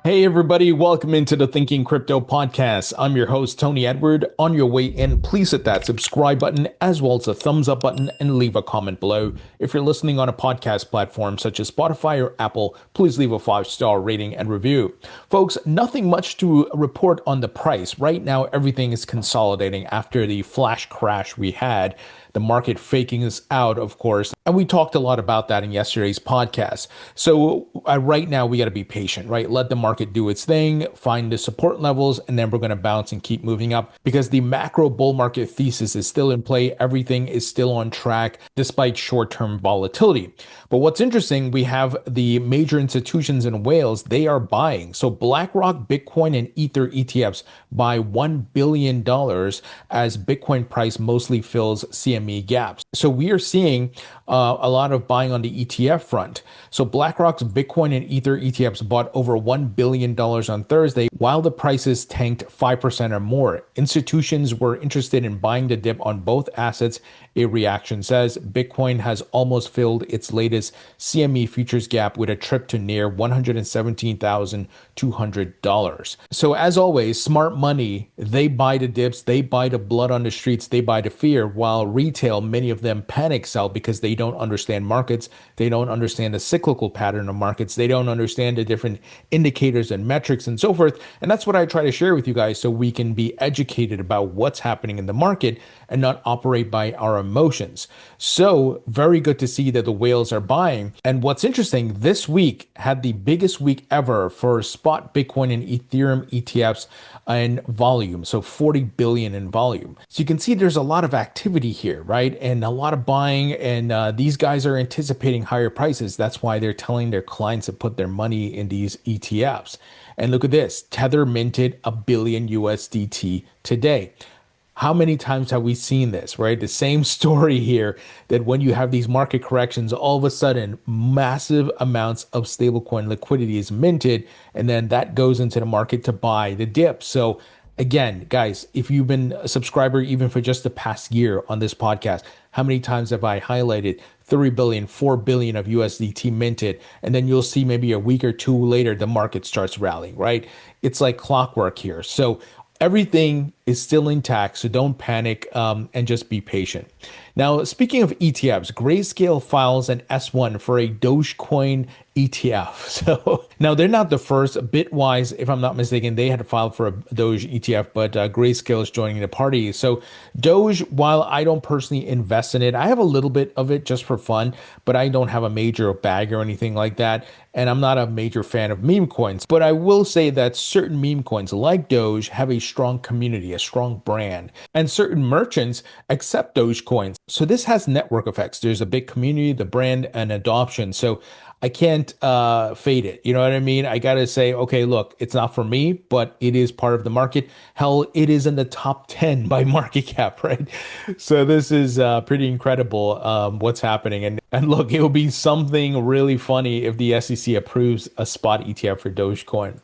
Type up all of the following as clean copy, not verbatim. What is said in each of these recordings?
Hey everybody, welcome into the Thinking Crypto podcast. I'm your host, Tony Edward. On your way in, please hit that subscribe button as well as the thumbs up button and leave a comment below. If you're listening on a podcast platform such as Spotify or Apple, please leave a 5-star rating and review. Folks, nothing much to report on the price. Right now, everything is consolidating after the flash crash we had. The market faking us out, of course. And we talked a lot about that in yesterday's podcast. So right now we got to be patient, right? Let the market do its thing, find the support levels, and then we're going to bounce and keep moving up because the macro bull market thesis is still in play. Everything is still on track despite short-term volatility. But what's interesting, we have the major institutions in Wales, they are buying. So BlackRock Bitcoin and Ether ETFs buy $1 billion as Bitcoin price mostly fills CME gaps. So we are seeing a lot of buying on the ETF front. So BlackRock's Bitcoin and Ether ETFs bought over $1 billion on Thursday, while the prices tanked 5% or more. Institutions were interested in buying the dip on both assets. A reaction says Bitcoin has almost filled its latest CME futures gap with a trip to near $117,200. So as always, smart money, they buy the dips, they buy the blood on the streets, they buy the fear, while retail, many of them panic sell because they don't understand markets. They don't understand the cyclical pattern of markets. They don't understand the different indicators and metrics and so forth. And that's what I try to share with you guys so we can be educated about what's happening in the market and not operate by our emotions. So very good to see that the whales are buying. And what's interesting, this week had the biggest week ever for spot Bitcoin and Ethereum ETFs in volume. So 40 billion in volume. So you can see there's a lot of activity here, right? And a lot of buying, and these guys are anticipating higher prices. That's why they're telling their clients to put their money in these ETFs. And look at this, Tether minted $1 billion USDT today. How many times have we seen this, right? The same story here, that when you have these market corrections, all of a sudden massive amounts of stablecoin liquidity is minted, and then that goes into the market to buy the dip. So again, guys, if you've been a subscriber even for just the past year on this podcast, how many times have I highlighted 3 billion, 4 billion of USDT minted, and then you'll see maybe a week or two later, the market starts rallying, right? It's like clockwork here. So everything is still intact, so don't panic and just be patient. Now, speaking of ETFs, Grayscale files an S1 for a Dogecoin ETF. So now they're not the first. Bitwise, if I'm not mistaken, they had filed for a Doge ETF, but Grayscale is joining the party. So Doge, while I don't personally invest in it, I have a little bit of it just for fun, but I don't have a major bag or anything like that. And I'm not a major fan of meme coins, but I will say that certain meme coins like Doge have a strong community, a strong brand, and certain merchants accept Doge coins. So this has network effects. There's a big community, the brand, and adoption. So I can't fade it. You know what I mean? I got to say, okay, look, it's not for me, but it is part of the market. Hell, it is in the top 10 by market cap, right? So this is pretty incredible what's happening. And look, it will be something really funny if the SEC approves a spot ETF for Dogecoin.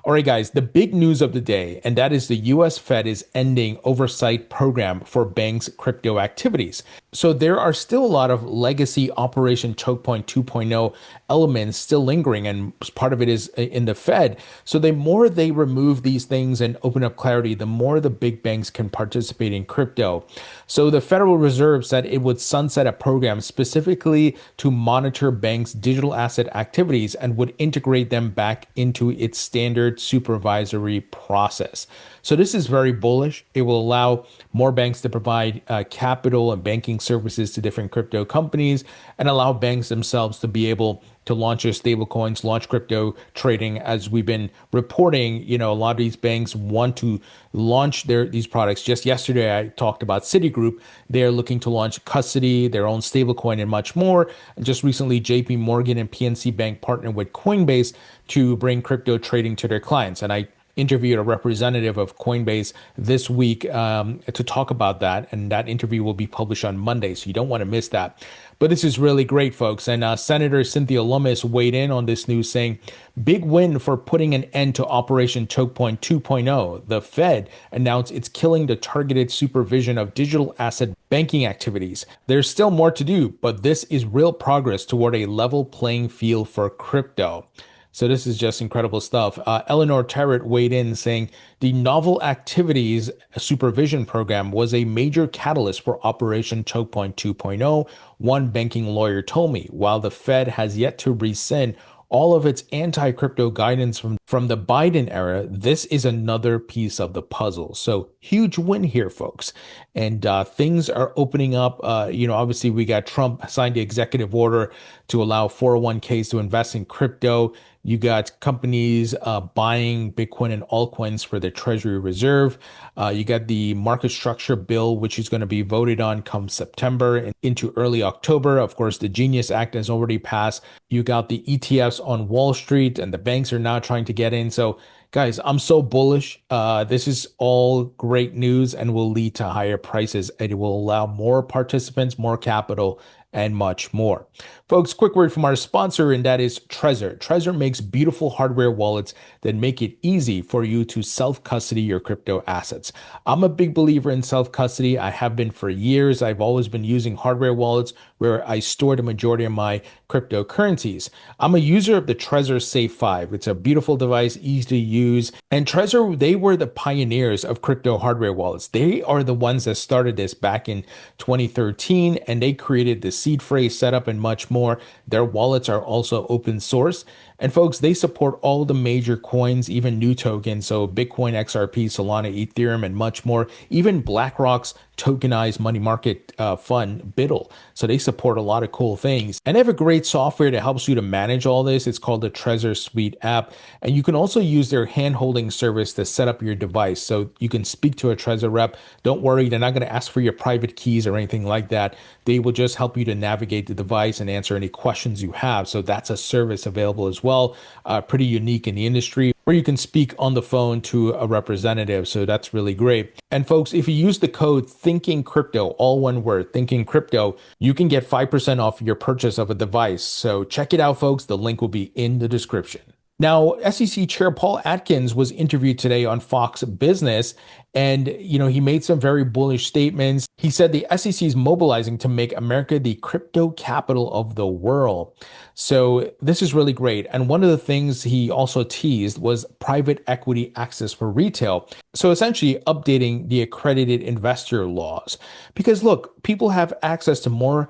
All right, guys, the big news of the day, and that is the US Fed is ending oversight program for banks' crypto activities. So there are still a lot of legacy Operation Choke Point 2.0 elements still lingering, and part of it is in the Fed. So the more they remove these things and open up clarity, the more the big banks can participate in crypto. So the Federal Reserve said it would sunset a program specifically to monitor banks' digital asset activities and would integrate them back into its standard supervisory process. So this is very bullish. It will allow more banks to provide capital and banking services to different crypto companies and allow banks themselves to be able to launch their stable coins, launch crypto trading. As we've been reporting, a lot of these banks want to launch these products. Just yesterday, I talked about Citigroup. They're looking to launch custody, their own stable coin, and much more. And just recently, JP Morgan and PNC Bank partnered with Coinbase to bring crypto trading to their clients. And I interviewed a representative of Coinbase this week to talk about that. And that interview will be published on Monday, so you don't want to miss that. But this is really great, folks. And Senator Cynthia Lummis weighed in on this news saying, big win for putting an end to Operation Choke Point 2.0. The Fed announced it's killing the targeted supervision of digital asset banking activities. There's still more to do, but this is real progress toward a level playing field for crypto. So this is just incredible stuff. Eleanor Terrett weighed in saying the Novel Activities Supervision Program was a major catalyst for Operation Choke Point 2.0, one banking lawyer told me, while the Fed has yet to rescind all of its anti-crypto guidance from the Biden era, this is another piece of the puzzle. So huge win here, folks. And things are opening up. Obviously we got Trump signed the executive order to allow 401ks to invest in crypto. You got companies buying Bitcoin and altcoins for their Treasury Reserve. You got the market structure bill, which is going to be voted on come September and into early October. Of course, the Genius Act has already passed. You got the ETFs on Wall Street, and the banks are now trying to get in. So, guys, I'm so bullish. This is all great news and will lead to higher prices. And it will allow more participants, more capital, and much more. Folks, quick word from our sponsor, and that is Trezor. Trezor makes beautiful hardware wallets that make it easy for you to self-custody your crypto assets. I'm a big believer in self-custody. I have been for years. I've always been using hardware wallets where I store the majority of my cryptocurrencies. I'm a user of the Trezor Safe 5. It's a beautiful device, easy to use. And Trezor, they were the pioneers of crypto hardware wallets. They are the ones that started this back in 2013, and they created the seed phrase setup and much more. Their wallets are also open source. And folks, they support all the major coins, even new tokens. So Bitcoin, XRP, Solana, Ethereum, and much more. Even BlackRock's tokenized money market fund, BIDL. So they support a lot of cool things. And they have a great software that helps you to manage all this. It's called the Trezor Suite app. And you can also use their hand-holding service to set up your device. So you can speak to a Trezor rep. Don't worry, they're not going to ask for your private keys or anything like that. They will just help you to navigate the device and answer any questions you have. So that's a service available as well. Pretty unique in the industry, where you can speak on the phone to a representative. So that's really great. And folks, if you use the code Thinking Crypto, all one word, Thinking Crypto, you can get 5% off your purchase of a device. So check it out, folks. The link will be in the description. Now, SEC Chair Paul Atkins was interviewed today on Fox Business, and he made some very bullish statements. He said the SEC is mobilizing to make America the crypto capital of the world. So this is really great. And one of the things he also teased was private equity access for retail. So essentially updating the accredited investor laws. Because look, people have access to more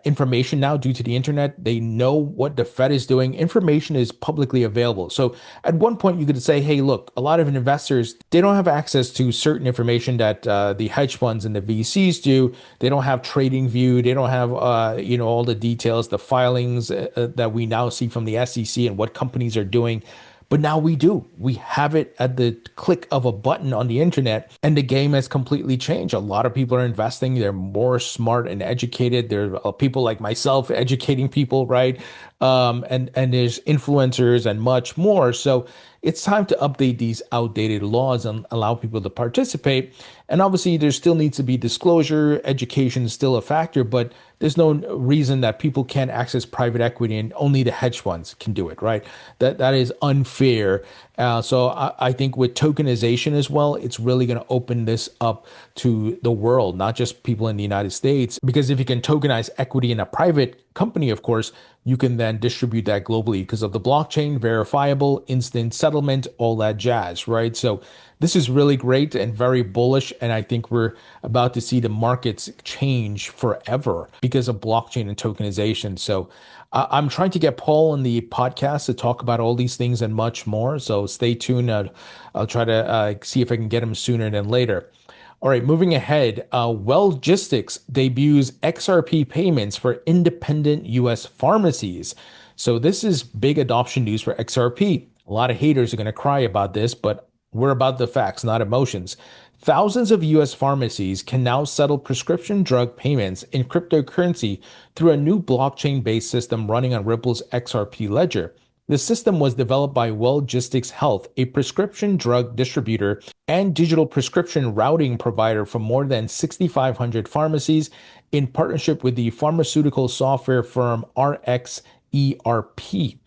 information now due to the internet. They know what the Fed is doing. Information is publicly available. So at one point you could say, hey, look, a lot of investors, they don't have access to certain information that the hedge funds and the VCs do. They don't have trading view. They don't have, all the details, the filings that we now see from the SEC and what companies are doing. But now we do. We have it at the click of a button on the internet, and the game has completely changed. A lot of people are investing. They're more smart and educated. There are people like myself educating people, right? And there's influencers and much more. So it's time to update these outdated laws and allow people to participate. And obviously, there still needs to be disclosure. Education is still a factor, but there's no reason that people can't access private equity and only the hedge funds can do it, right? That is unfair. So I think with tokenization as well, it's really going to open this up to the world, not just people in the United States. Because if you can tokenize equity in a private company, of course, you can then distribute that globally because of the blockchain, verifiable, instant settlement, all that jazz, right? So this is really great and very bullish. And I think we're about to see the markets change forever because of blockchain and tokenization. So I'm trying to get Paul on the podcast to talk about all these things and much more. So stay tuned. I'll try to see if I can get him sooner than later. All right, moving ahead, Wellgistics debuts XRP payments for independent U.S. pharmacies. So this is big adoption news for XRP. A lot of haters are going to cry about this, but we're about the facts, not emotions. Thousands of U.S. pharmacies can now settle prescription drug payments in cryptocurrency through a new blockchain-based system running on Ripple's XRP ledger. The system was developed by Wellgistics Health, a prescription drug distributor and digital prescription routing provider for more than 6,500 pharmacies in partnership with the pharmaceutical software firm RxERP.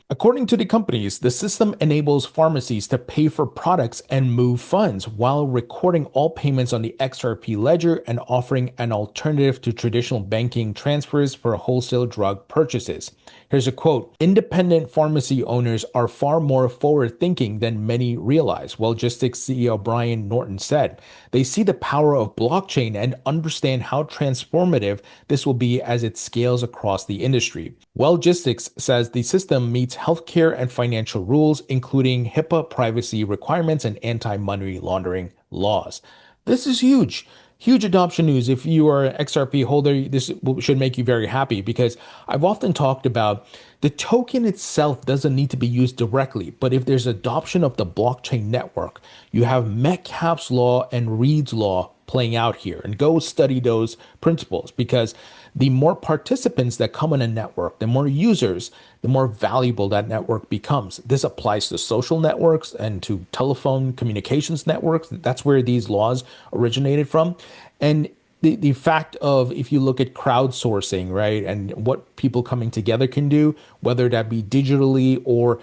According to the companies, the system enables pharmacies to pay for products and move funds while recording all payments on the XRP ledger and offering an alternative to traditional banking transfers for wholesale drug purchases. Here's a quote: independent pharmacy owners are far more forward thinking than many realize, Wellgistics CEO Brian Norton said. They see the power of blockchain and understand how transformative this will be as it scales across the industry. Wellgistics says the system meets healthcare and financial rules, including HIPAA privacy requirements and anti money laundering laws. This is huge. Huge adoption news. If you are an XRP holder, this should make you very happy because I've often talked about the token itself doesn't need to be used directly, but if there's adoption of the blockchain network, you have Metcalfe's law and Reed's law playing out here, and go study those principles because the more participants that come in a network, the more users, the more valuable that network becomes. This applies to social networks and to telephone communications networks. That's where these laws originated from. And the fact of, if you look at crowdsourcing, right, and what people coming together can do, whether that be digitally or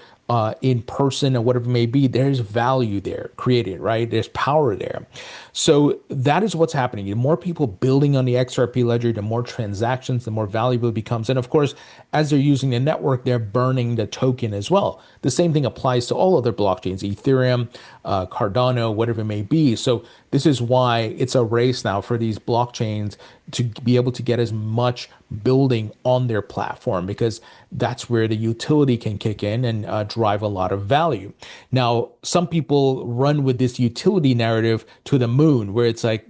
in person or whatever it may be, there's value there created, right? There's power there. So that is what's happening. The more people building on the XRP ledger, the more transactions, the more valuable it becomes. And of course, as they're using the network, they're burning the token as well. The same thing applies to all other blockchains, Ethereum, Cardano, whatever it may be. So this is why it's a race now for these blockchains to be able to get as much building on their platform, because that's where the utility can kick in and drive a lot of value. Now, some people run with this utility narrative to the moon, where it's like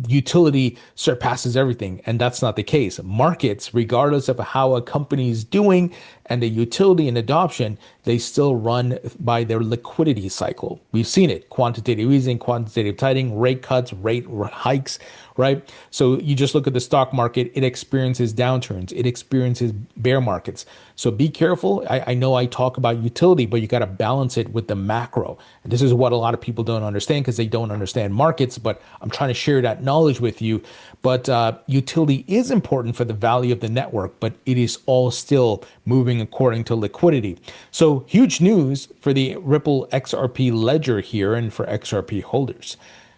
utility surpasses everything. And that's not the case. Markets, regardless of how a company is doing and the utility and adoption, they still run by their liquidity cycle. We've seen it: quantitative easing, quantitative tightening, rate cuts, rate hikes, right? So you just look at the stock market, it experiences downturns, it experiences bear markets. So be careful. I know I talk about utility, but you got to balance it with the macro. And this is what a lot of people don't understand because they don't understand markets, but I'm trying to share that knowledge with you. But utility is important for the value of the network, but it is all still moving according to liquidity. So huge news for the Ripple XRP ledger here and for XRP holders.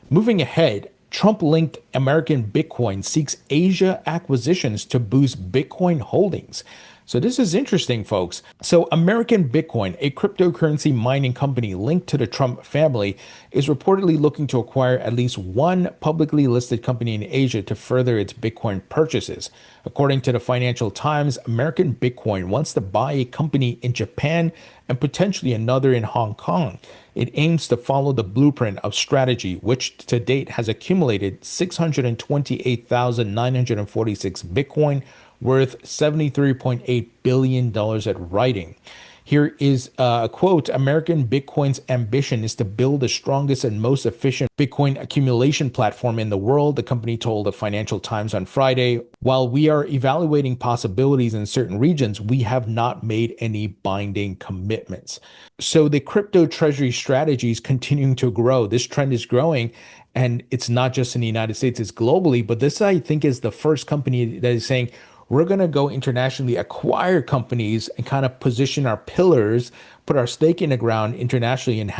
Moving ahead, Trump-linked American Bitcoin seeks Asia acquisitions to boost Bitcoin holdings. So this is interesting, folks. So American Bitcoin, a cryptocurrency mining company linked to the Trump family, is reportedly looking to acquire at least one publicly listed company in Asia to further its Bitcoin purchases. According to the Financial Times, American Bitcoin wants to buy a company in Japan and potentially another in Hong Kong. It aims to follow the blueprint of strategy, which to date has accumulated 628,946 Bitcoin, worth $73.8 billion at writing. Here is a quote: American Bitcoin's ambition is to build the strongest and most efficient Bitcoin accumulation platform in the world, the company told the Financial Times on Friday. While we are evaluating possibilities in certain regions, we have not made any binding commitments. So the crypto treasury strategy is continuing to grow. This trend is growing. And it's not just in the United States, it's globally. But this, I think, is the first company that is saying, we're going to go internationally, acquire companies and kind of position our pillars, put our stake in the ground internationally and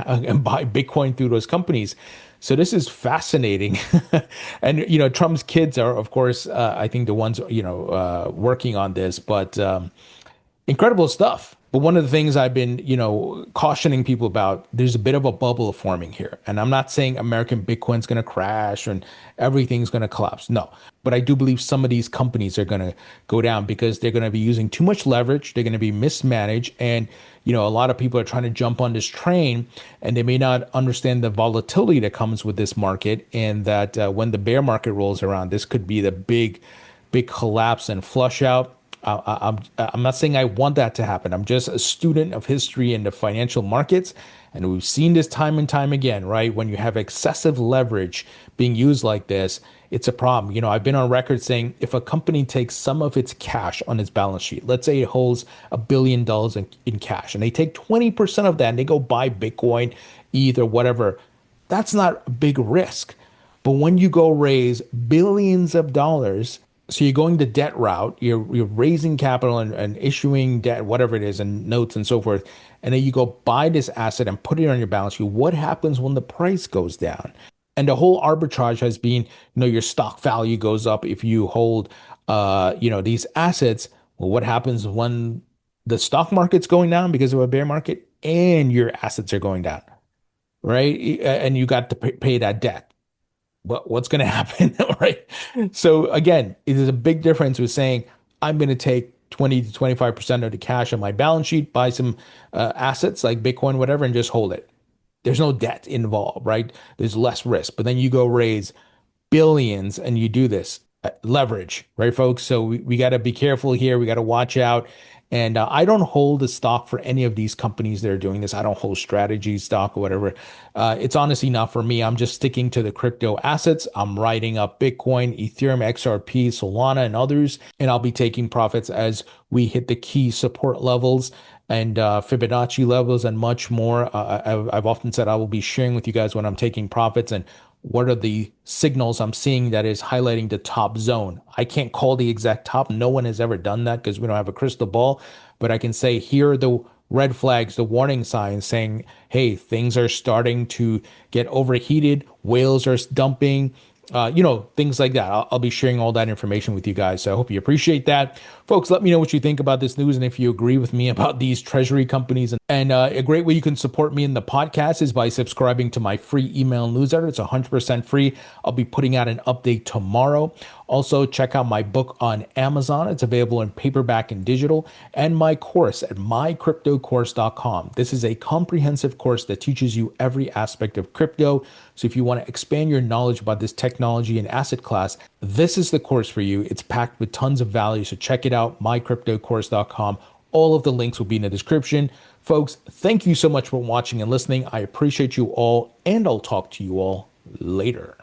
buy Bitcoin through those companies. So this is fascinating. And, Trump's kids are, of course, I think the ones, working on this, but incredible stuff. But one of the things I've been, cautioning people about, there's a bit of a bubble forming here. And I'm not saying American Bitcoin's going to crash and everything's going to collapse. No. But I do believe some of these companies are going to go down because they're going to be using too much leverage. They're going to be mismanaged. And, a lot of people are trying to jump on this train and they may not understand the volatility that comes with this market. And that when the bear market rolls around, this could be the big collapse and flush out. I'm not saying I want that to happen. I'm just a student of history and the financial markets. And we've seen this time and time again, right? When you have excessive leverage being used like this, it's a problem. I've been on record saying if a company takes some of its cash on its balance sheet, let's say it holds $1 billion in cash, and they take 20% of that and they go buy Bitcoin, ETH, or whatever, that's not a big risk. But when you go raise billions of dollars So you're going the debt route, you're raising capital and issuing debt, whatever it is, and notes and so forth. And then you go buy this asset and put it on your balance sheet. What happens when the price goes down? And the whole arbitrage has been, your stock value goes up if you hold these assets. Well, what happens when the stock market's going down because of a bear market and your assets are going down, right? And you got to pay that debt. What's going to happen, right? So again, it is a big difference with saying I'm going to take 20 to 25% of the cash on my balance sheet, buy some assets like Bitcoin, whatever, and just hold it. There's no debt involved, right? There's less risk. But then you go raise billions and you do this leverage, right, folks? So we got to be careful here. We got to watch out. And I don't hold the stock for any of these companies that are doing this. I don't hold strategy stock or whatever. It's honestly not for me. I'm just sticking to the crypto assets. I'm writing up Bitcoin, Ethereum, XRP, Solana, and others. And I'll be taking profits as we hit the key support levels and Fibonacci levels and much more. I've often said I will be sharing with you guys when I'm taking profits and what are the signals I'm seeing that is highlighting the top zone. I can't call the exact top. No one has ever done that because we don't have a crystal ball, but I can say here are the red flags, the warning signs saying, hey, things are starting to get overheated. Whales are dumping. Things like that. I'll be sharing all that information with you guys. So I hope you appreciate that. Folks, let me know what you think about this news and if you agree with me about these treasury companies. And a great way you can support me in the podcast is by subscribing to my free email newsletter. It's 100% free. I'll be putting out an update tomorrow. Also, check out my book on Amazon. It's available in paperback and digital, and my course at mycryptocourse.com. This is a comprehensive course that teaches you every aspect of crypto. So if you want to expand your knowledge about this technology and asset class, this is the course for you. It's packed with tons of value. So check it out, mycryptocourse.com. All of the links will be in the description. Folks, thank you so much for watching and listening. I appreciate you all, and I'll talk to you all later.